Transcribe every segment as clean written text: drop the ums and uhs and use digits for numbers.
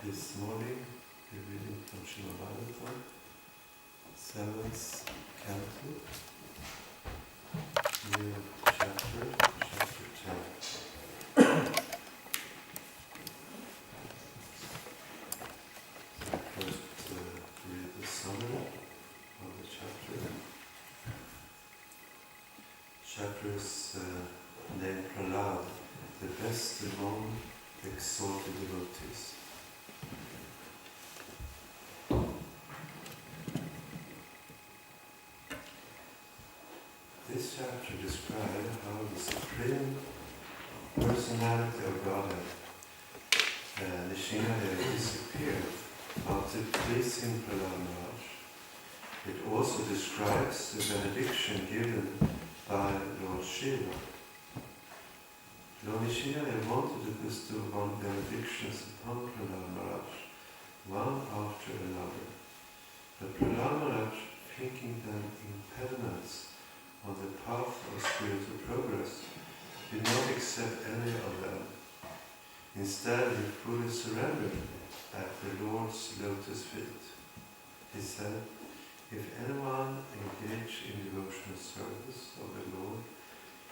This morning we're reading from Srimad Bhagavatam, 7th canto, new chapter 10. First read the summary of the chapter. Chapter is named Prahlad, the best among exalted devotees. This chapter describes how the Supreme Personality of Godhead, Nishingadeva, disappeared after pleasing Prahlad Maharaj. It also describes the benediction given by Lord Shiva. Lord Nishingadeva wanted to bestow one benedictions upon Prahlad Maharaj, one after another. But Prahlad Maharaj, thinking them impediments on the path of spiritual progress, did not accept any of them. Instead, he fully surrendered at the Lord's lotus feet. He said, if anyone engaged in devotional service of the Lord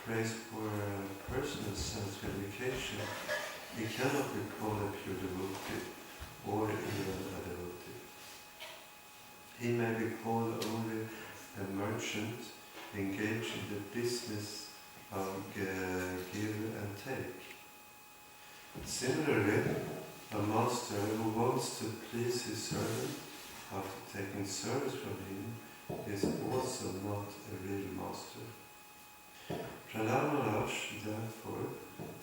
prays for a personal sense gratification, he cannot be called a pure devotee or even a devotee. He may be called only a merchant engaged in the business of give and take. Similarly, a master who wants to please his servant after taking service from him is also not a real master. Prahlad Maharaj, therefore,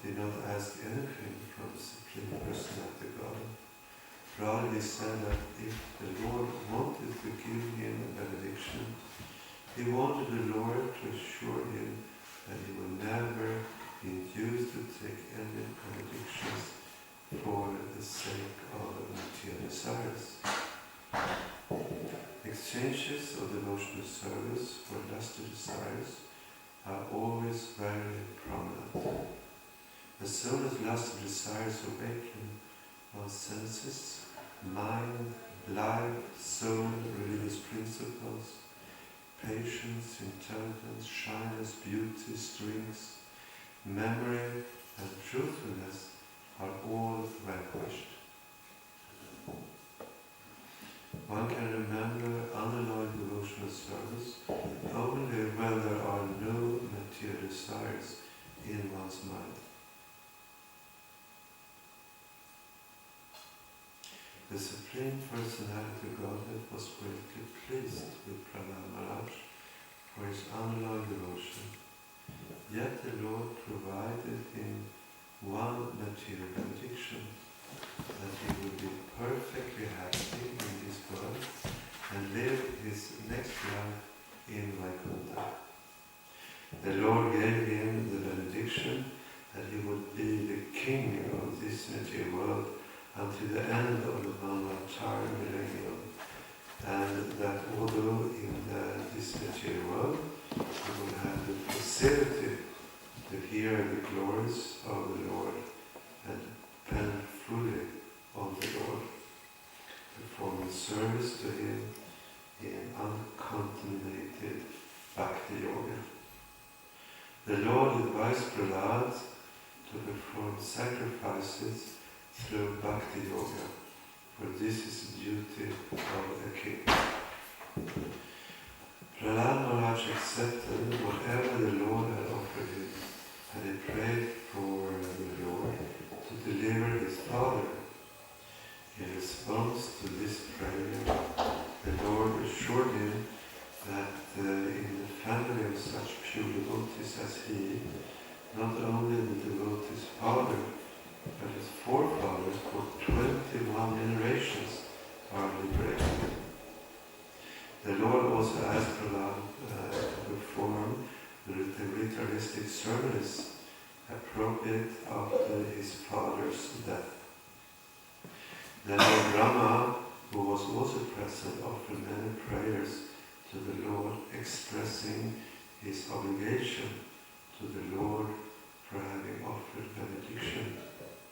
did not ask anything from the Supreme Personality of God. Rather, he said that if the Lord wanted to give him a benediction, he wanted the Lord to assure him that he will never be induced to take any benedictions for the sake of material desires. Exchanges of devotional service for lusty desires are always very prominent. As soon as lusty desires awaken one's senses, mind, life, soul, religious principles, patience, intelligence, shyness, beauty, strength, memory, and truthfulness are all vanquished. One can remember unalloyed devotional service only when there are no material desires in one's mind. The Supreme Personality of Godhead was greatly pleased with Prahlad Maharaj for his unalloyed devotion. Yet the Lord provided him one material benediction, that he would be perfectly happy in this world and live his next life in Vaikuntha. The Lord gave him the benediction that he would be the king of this material world until the end of the Manvantara millennium, and that although in this material world he would have the facility to hear the glories of the Lord and depend fully on the Lord, performing service to him in uncontaminated bhakti yoga. The Lord advised Prahlad to perform sacrifices through bhakti yoga, for this is the duty of a king. Prahlad Maharaj accepted whatever the Lord had offered him, and he prayed for the Lord to deliver his father. In response to this prayer, the Lord assured him that in the family of such pure devotees as he, not only the devotee's father, but his forefathers for 21 generations are liberated. The Lord also asked Prahlad to perform the ritualistic ceremonies appropriate after his father's death. The Lord Brahma, who was also present, offered many prayers to the Lord, expressing his obligation to the Lord for having offered benediction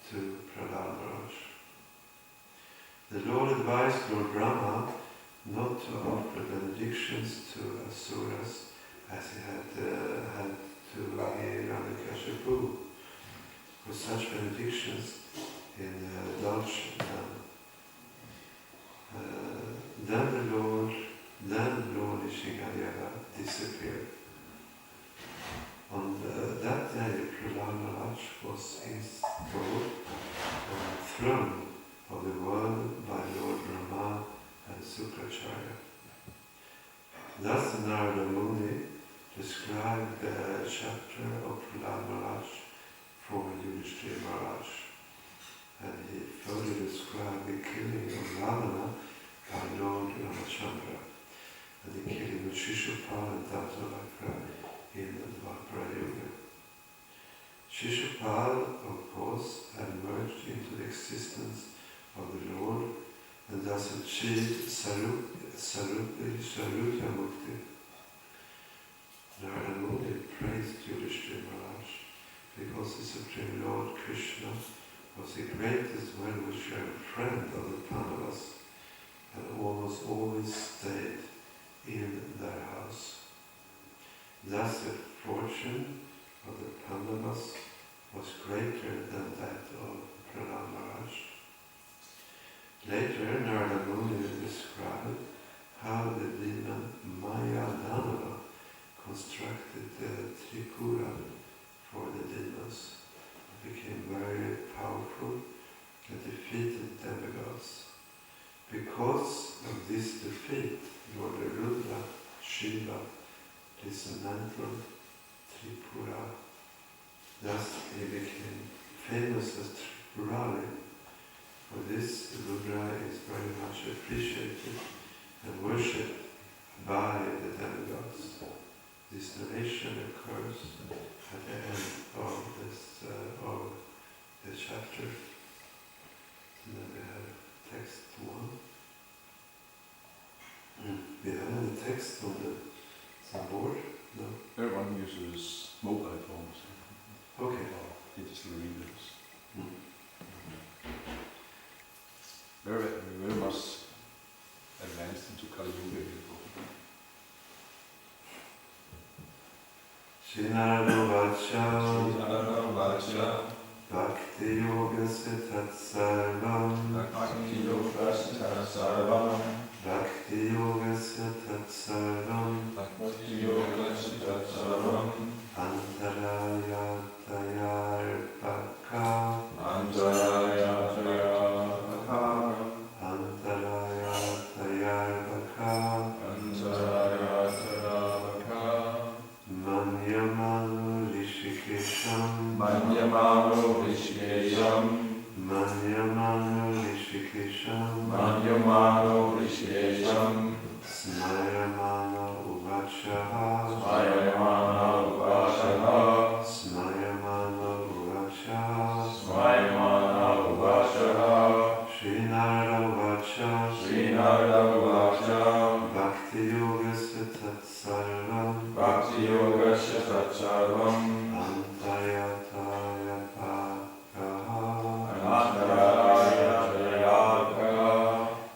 to Prahlad Maharaj. The Lord advised Lord Brahma not to offer benedictions to asuras as he had to Hiranyakashipu, for such benedictions indulge them. Then Lord Nishingadeva disappeared. On that day, Prahlad Maharaj was installed on the throne of the world by Lord Brahma and Sukracharya. Thus the Narada Muni described the chapter of Prahlad Maharaj for Yudhishthira Maharaj, and he further described the killing of Ravana by Lord Ramachandra and the killing of Shishupal and Dantavakra in Dvapara Yuga. Shishupal, of course, had merged into the existence of the Lord and thus achieved Sarupya Mukti. Narada Muni praised Yudhishthira Maharaj because the Supreme Lord Krishna was the greatest well-wisher and friend of the Pandavas and almost always stayed in their house. Thus the fortune of the Pandavas was greater than that of Prahlad Maharaj. Later, Narada Muni described how the demon Maya Danava constructed the Tripura for the demons, became very powerful and defeated demigods. Because of this defeat, Lord Rudra, Shiva, dismantled Tripura. Thus he became famous as Tripurari. For this, Rudra is very much appreciated and worshipped by the demigods. This narration occurs at the end of the chapter. And then we have text 1. We have any text on the board? No? Everyone uses mobile phones. Okay. Or digital readers. Mm. Very much advanced into Kali Yuga. Shinarado Vacha Bhakti Yoga Sitat Sarvam Bhakti Yoga Sitat Sarvam Bhakti Yoga Sitat Sarvam Bhakti Yoga Sitat Sarvam Antaraya Tayar Bhakka Antaraya Tayar Bhakka Antaraya Tayar Bhakka Antaraya Tayar Bhakka Manyamanu Rishikesham Manyamano Rishikesham Manyamanu Rishikesham Manyamano Rishikesham Smayamana Uvachaha Smayamana Uvachaha Smayamana Uvachaha Smayamana Uvachaha Srinarada Uvacha Srinarada Uvacha Bhakti Yoga Sitat Sarvam Bhakti Yoga Sitat Sarvam Antayataya Bhakaha Antaraya Tayaka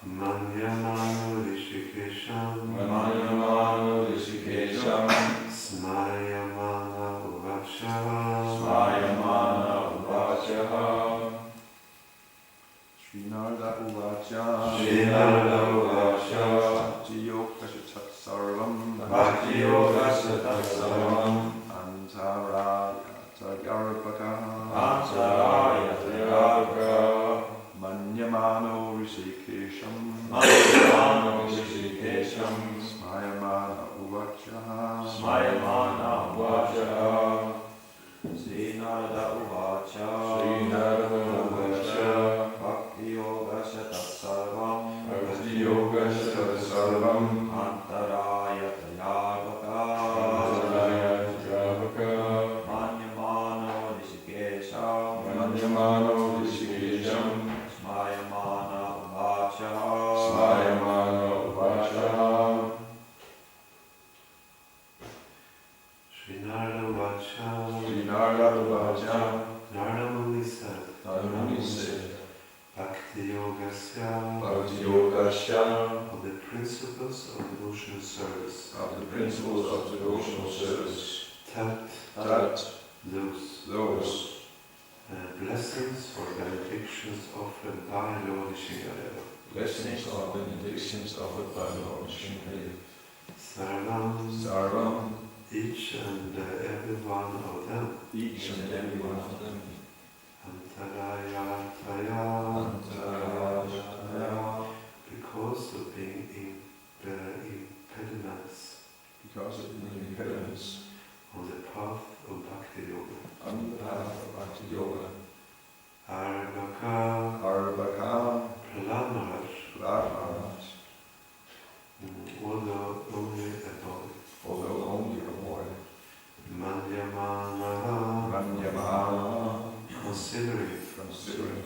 Manyamanu Rishikesham Manyamano Rishikesham Smayamana Uvachaha Smayamana Uvachaha Srinarada Uvacha Srinarada Uvacha Bhakti Yoga Sitat Sarvam Bhakti Yoga Sitat Sarvam Antaraya Tayarvaka Antaraya Tayarvaka Manyamano Rishikesham Manyamano Rishikesham Smayamana Uvacha Smayamana Uvacha Srinarada Uvacha Srinarada Uvacha Bhakti Yoga Sitat Sarvam Bhakti Yoga Sitat Sarvam Antaraya Tayarvaka Antaraya Tayarvaka Manyamano Rishikesham Manyamano Rishikesham Smayamana Uvacha Smayamana Uvacha Bhakti Yogasya, of the principles of devotional service. of the principles of devotional service. Tat, That those blessings or benedictions offered by Lord Shingadeva. blessings or benedictions offered by Lord Shingadeva. Sarvam, Sarvam, each and every one of them. each and every one of them. Antaraya Taya, Antaraya, because of being impediments because of the impediments on the path of Bhakti Yoga. on the path of Bhakti Yoga. Arvaka, Arvaka, Prahlad Maharaj, Maharaj, although only a boy. although only a boy. Madhyamana, Ranyamana, considering considering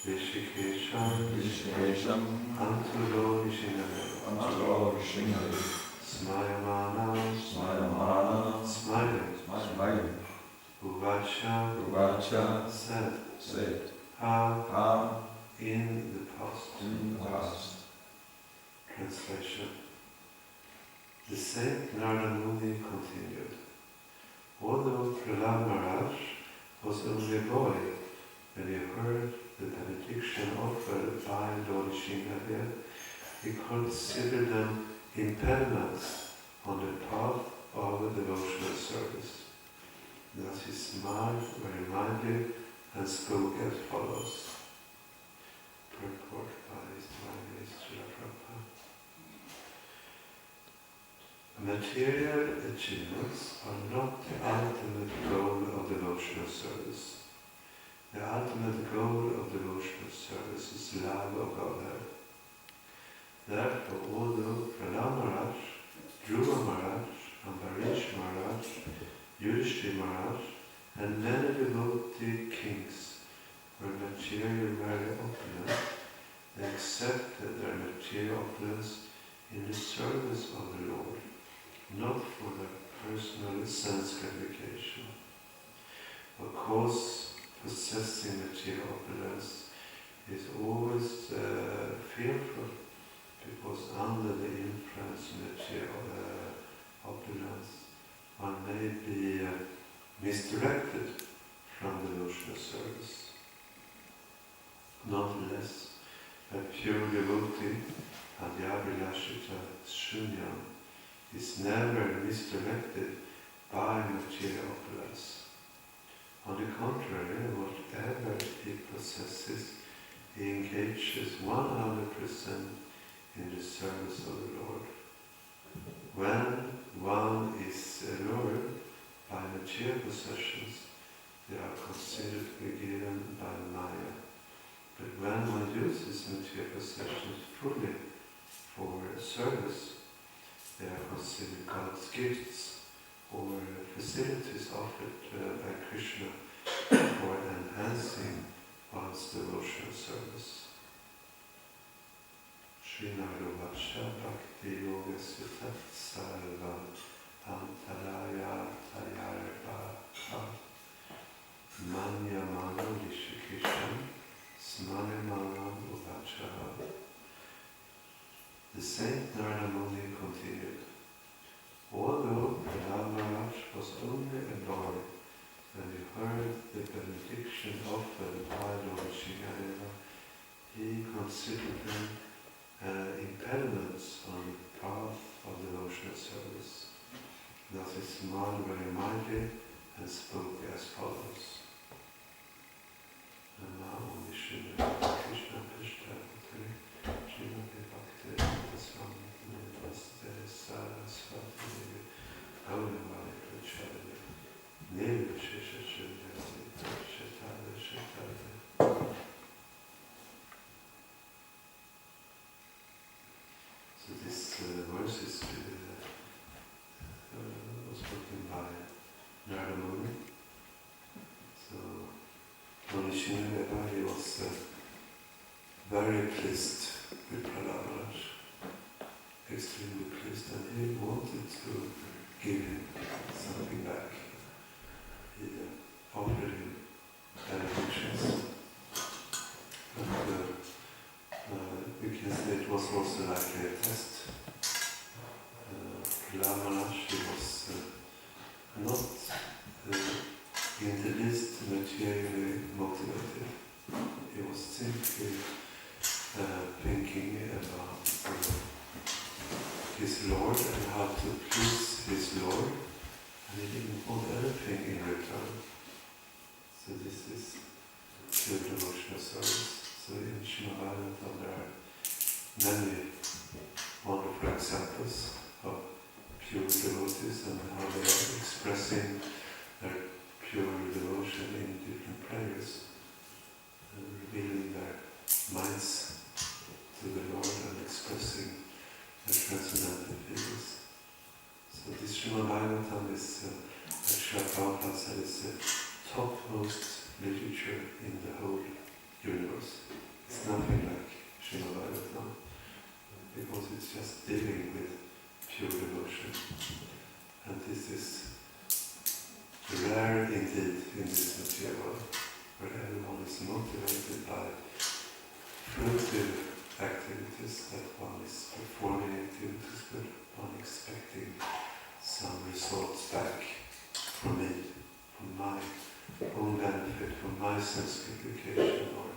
Rishikesham, Rishikesham, unto Lord Shingadeva. unto Lord Shingadeva. Smayamana, Smayamana, smiling. smiling. Uvacha, Uvacha, said, ha, in the past. in the past. Translation. The Saint Narada Muni continued. Although Prahlad Maharaj was only a boy when he heard the benediction offered by Lord Shingadeva, he considered them impediments on the path of devotional service. Thus he smiled very mildly and spoke as follows. Purport by His Divine Srila Prabhupada. Material achievements are not the ultimate goal of devotional service. The ultimate goal of devotional service is love of Gaura. Therefore, although Prahlad Maharaj, Dhruva Maharaj, Ambarish Maharaj, Yudhishthira Maharaj, and many devotee kings were materially very opulent, they accepted their material opulence in the service of the Lord, not for their personal sense gratification. Of course, possessing material opulence is always fearful, because under the influence of material opulence, one may be misdirected from devotional service. Nonetheless, a pure devotee, Adhyabhilashita Shunyam, is never misdirected by material opulence. On the contrary, whatever he possesses, he engages 100% in the service of the Lord. When one is allured by material possessions, they are considered to be given by Maya. But when one uses material possessions fully for service, they are considered God's gifts or facilities offered by Krishna for enhancing one's devotional service. Srinara Vacha Bhakti Yoga Sutta Sarva Antaraya Tayarva Manya Mano Rishikesham Smane Mano Uvacha. The Saint Narada Muni continued. Although Prahlad Maharaj was only a boy when he heard the benediction offered by Lord Shingadeva, he considered them impediments on the path of devotional service. Thus he smiled very mildly and spoke as follows. And now we should Krishna Krishna Srimati Bhakti Swami Namaste Saraswati Gaura Prachari Nirvishesha Shrindhari Shatara Shatara. So this verse is was spoken by Narada Muni. So Lord Shingadeva, he was very pleased with Prahlad Maharaj, extremely pleased, and he wanted to give him something back. He offered him benedictions. But can say it was also like a test. Prahlad Maharaj, he was not in the least materially motivated. He was simply thinking about his Lord and how to please his Lord, and he didn't want anything in return. So this is pure devotional service. So in Srimad Bhagavatam there are many wonderful examples of pure devotees and how they are expressing their pure devotion in different prayers, and revealing their minds to the Lord and expressing their transcendental feelings. So this Srimad Bhagavatam is, as Srila Prabhupada said, is the topmost literature in the whole universe. It's nothing like Srimad Bhagavatam, because it's just dealing with pure devotion. And this is rare indeed in this material, where everyone is motivated by fruitive activities, that one is performing activities but one expecting some results back from me, from my own benefit, from my sense gratification or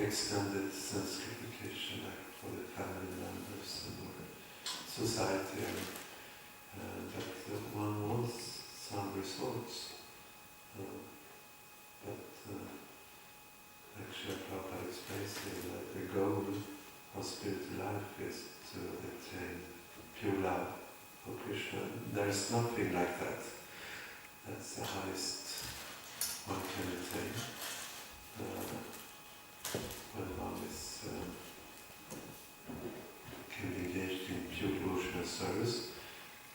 extended sense gratification, like for the family members and society, and that one wants some results. But actually Prabhupada explains here that the goal of spiritual life is to attain pure love for Krishna. There is nothing like that. That's the highest one can attain. When one is can be engaged in pure devotional service,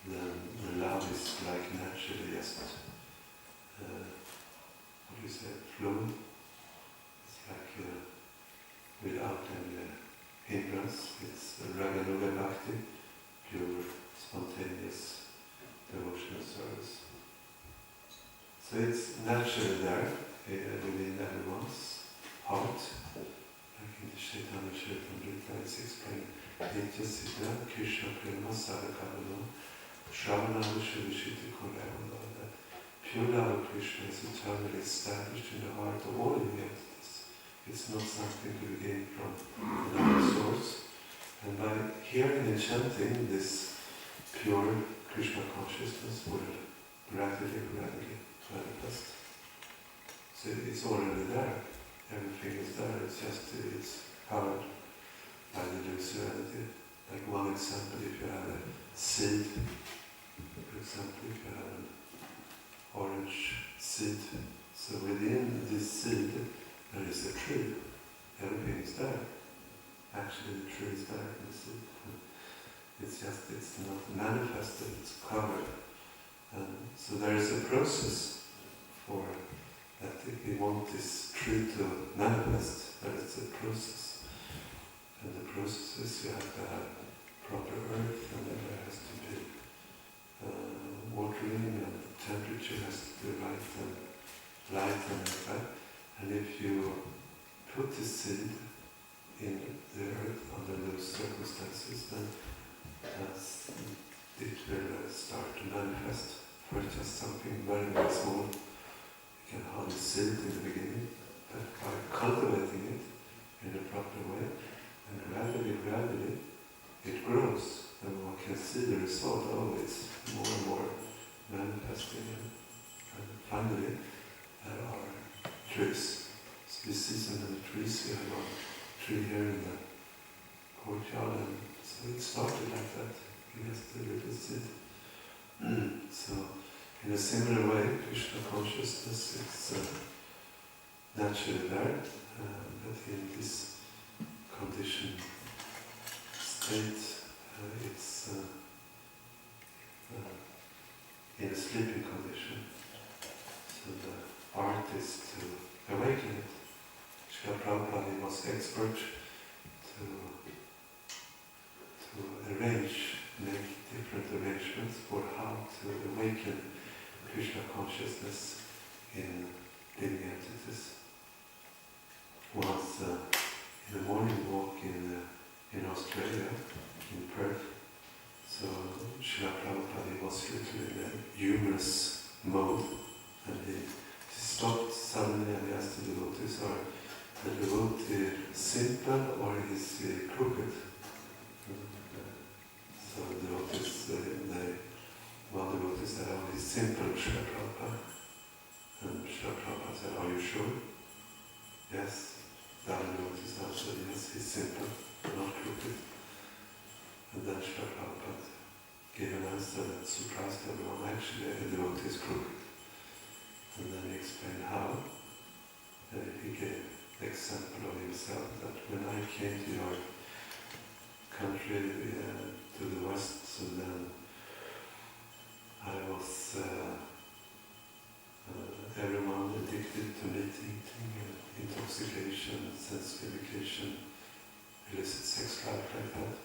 then the love is like naturally just fluid. It's like without any hindrance. It's raganuga bhakti, pure spontaneous devotional service. So it's naturally there within everyone's heart. Like in the Chaitanya Charitamrita, it's explained, Nityasita Krishna Prema Sadakavana Shravana Vishvishiti Korevana, that pure love of Krishna is eternally established in the heart of all living entities. It's not something to be gained from another source. And by hearing and chanting, this pure Krishna consciousness will gradually manifest. So it's already there. Everything is there. It's just it's covered by the illusory entity. Like one example, if you have a seed, for example, if you have an orange seed, so within this seed there is a tree. Everything is there. Actually, the tree is there in the seed. It's just, it's not manifested, it's covered. And so there is a process for that. If we want this tree to manifest, there is a process. And the process is you have to have proper earth, and then there has to be watering, and the temperature has to be right, and light and like that. And if you put the seed in the earth under those circumstances, then it will start to manifest. For just something very, very small, you can hardly see it in the beginning, but by cultivating it in a proper way, and gradually, it grows, and one can see the result. Oh, it's more and more manifesting, and finally, there are trees. So you see some of the trees. We have a tree here in the courtyard, and so it started like that. Just a little seed. So, in a similar way, Krishna consciousness is naturally there, but in this conditioned state, it's in a sleeping condition. So the art is to awaken it. Srila Prabhupada was expert to make different arrangements for how to awaken Krishna consciousness in living entities. Once in the morning walk in rigorous mode, and he stopped suddenly and he asked the devotees, are the devotee simple or is he crooked? So the devotees, one devotee said, oh, he's simple, Srila Prabhupada. And Srila Prabhupada said, are you sure? Yes. The other devotees answered, yes, he's simple, not crooked. And then Srila Prabhupada gave an answer that surprised everyone. Actually, a devotee is crooked. And then he explained how. He gave the example of himself that when I came to your country, to the west, so then I was everyone addicted to meat eating, intoxication, sensification, illicit sex life like that.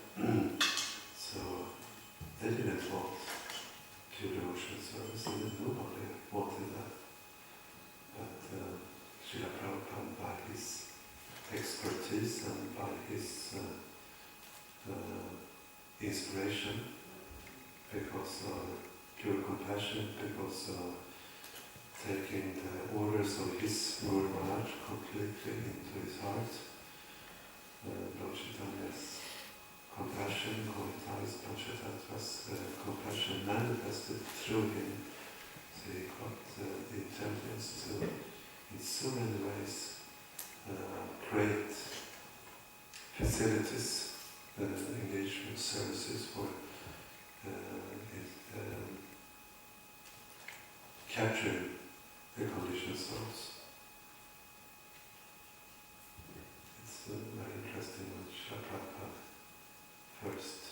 So they didn't want pure devotion service, and nobody wanted that. But Srila Prabhupada, by his expertise and by his inspiration, because of pure compassion, because of taking the orders of his Guru Maharaj completely into his heart, Lord Chaitanya's compassion, Gaura's Panchatattva's compassion manifested through him. So he got the intelligence to, in so many ways, create facilities, engagement services for capturing the conditioned souls. It's very interesting when Srila Prabhupada first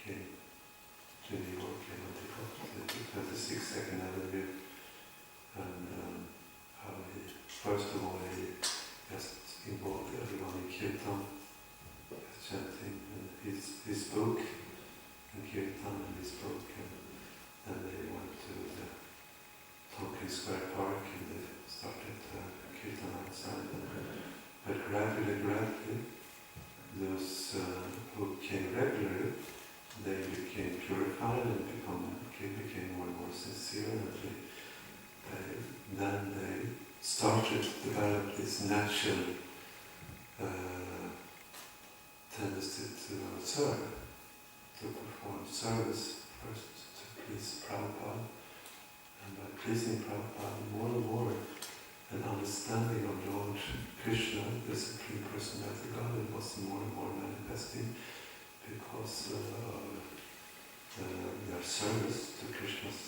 came to New York and he got the 26th Avenue, and how he, first of all, he just involved everyone in Kirtan, chanting, and he spoke in Kirtan and he spoke, and then they went to the Tompkins Square Park and they started Kirtan outside. But gradually, those who came regularly, they became purified and became more and more sincere, and then they started to develop this natural tendency to serve, to perform service first to please Prabhupada, and by pleasing Prabhupada more and more an understanding of Lord Krishna, the Supreme Personality of God, was more and more manifesting because of their service to Krishna's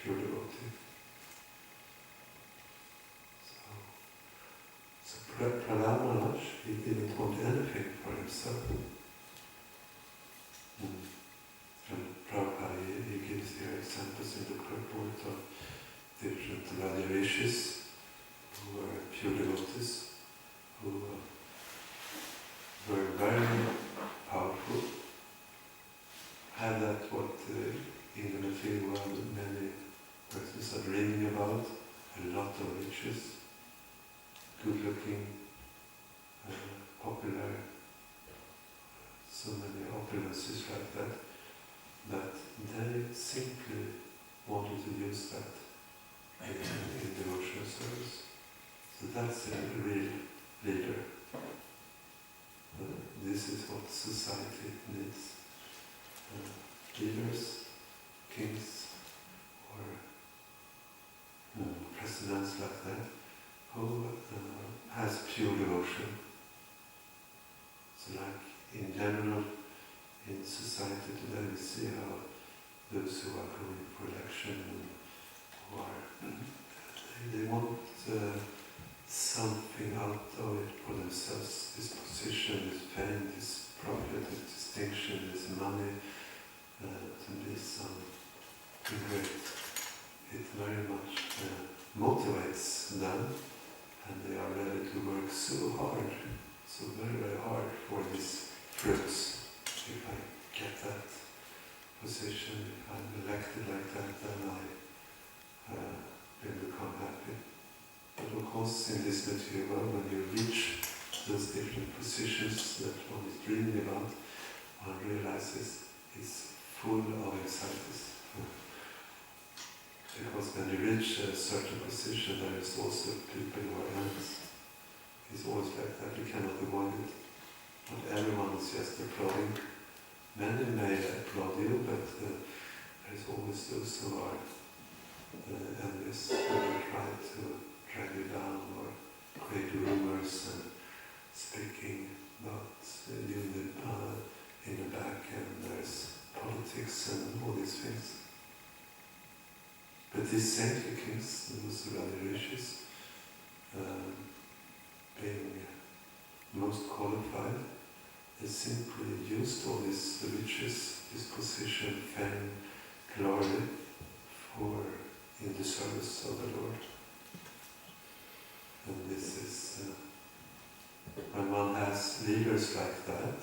pure devotee. So Prahlad Maharaj, he didn't want anything for himself. And Prabhupada, he gives here examples in the purport of different Raja Rishis who were pure devotees, who were very powerful, had that what in the material world many persons are dreaming about, a lot of riches, good looking, popular, so many opulences like that, but they simply wanted to use that in devotional service. So that's a real leader. This is what society needs. Leaders, kings, or presidents like that, who has pure devotion. So like in general, in society today we see how those who are going for election and who are, they want something out of it for themselves, this position, this fame, this profit, this distinction, this money, to be something great. It very much motivates them, and they are ready to work so hard, so very, very hard for these fruits. If I get that position, if I'm elected like that, then I will become happy. But of course, in this material world, when you reach those different positions that one is dreaming about, one realizes it's full of anxieties. Because when you reach a certain position, there is also people who are enemies. It's always like that, you cannot avoid it. Not everyone is just applauding. Many may applaud you, but there is always those who are enemies who will try to drag you down or create rumors and speaking about you in the back, and there's politics and all these things. But these saintly kings, those really riches, being most qualified, they simply used all these riches, this position, fame, glory, in the service of the Lord. And this is, when one has leaders like that,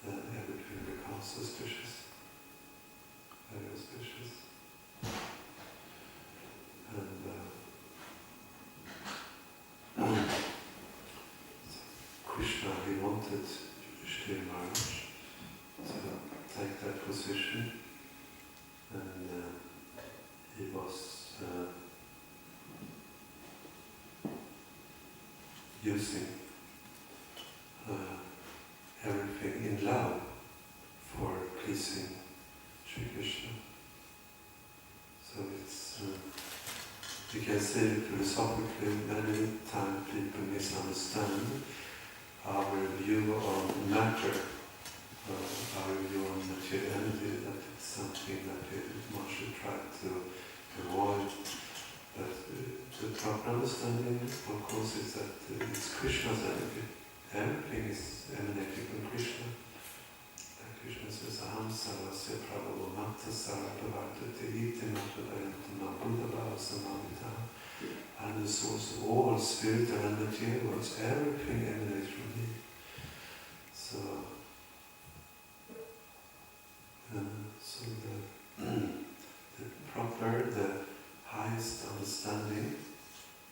then everything becomes auspicious, very auspicious. And Krishna, he wanted Shri Maharaj to take that position, and he was using everything in love for pleasing Shri Krishna. So it's, you can say philosophically, many times people misunderstand our view on matter, our view on materiality, that it's something that one should try to avoid. But the proper understanding, of course, is that it's Krishna's energy. Everything is emanating from Krishna. Like Krishna says, Aham sarvasya prabhu matta sarvabhavartate iti matadayantana buddha bhava samavita. And the source of all spiritual and material worlds, everything emanates from me. So the highest understanding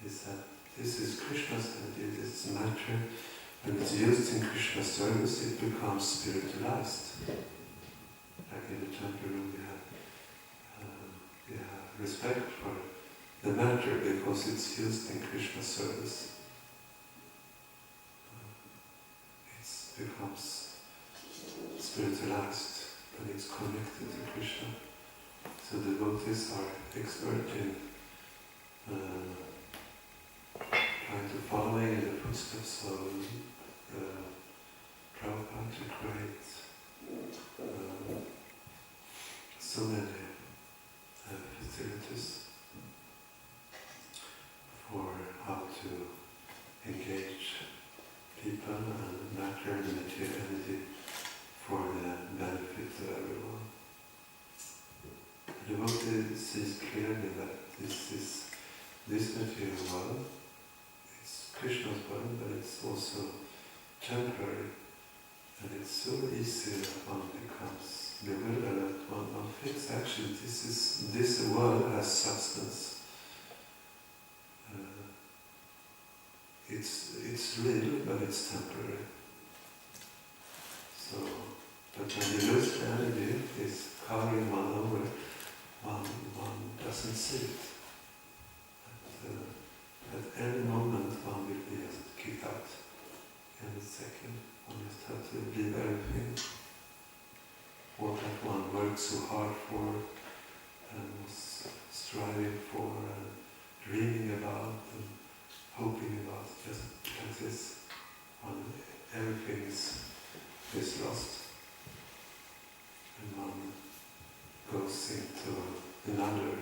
is that this is Krishna's energy, this matter. When it's used in Krishna's service, it becomes spiritualized. Like in the temple room, we have respect for the matter because it's used in Krishna's service. It becomes spiritualized when it's connected to Krishna. So devotees are expert in trying to follow in the footsteps of Prabhupada to create so many facilities for how to engage people and matter and material energy for the benefit of everyone. The devotee sees clearly that this material world is Krishna's world, but it's also temporary, and it's so easy that one becomes bewildered that one thinks actually this world has substance. It's real, but it's temporary. So, but when you lose the energy, it's covering one over, one doesn't see it. At any moment one will be just kicked out. Any second, one just has to leave everything. What that one worked so hard for and was striving for and dreaming about and hoping about, just like this. Everything is lost. And one goes into another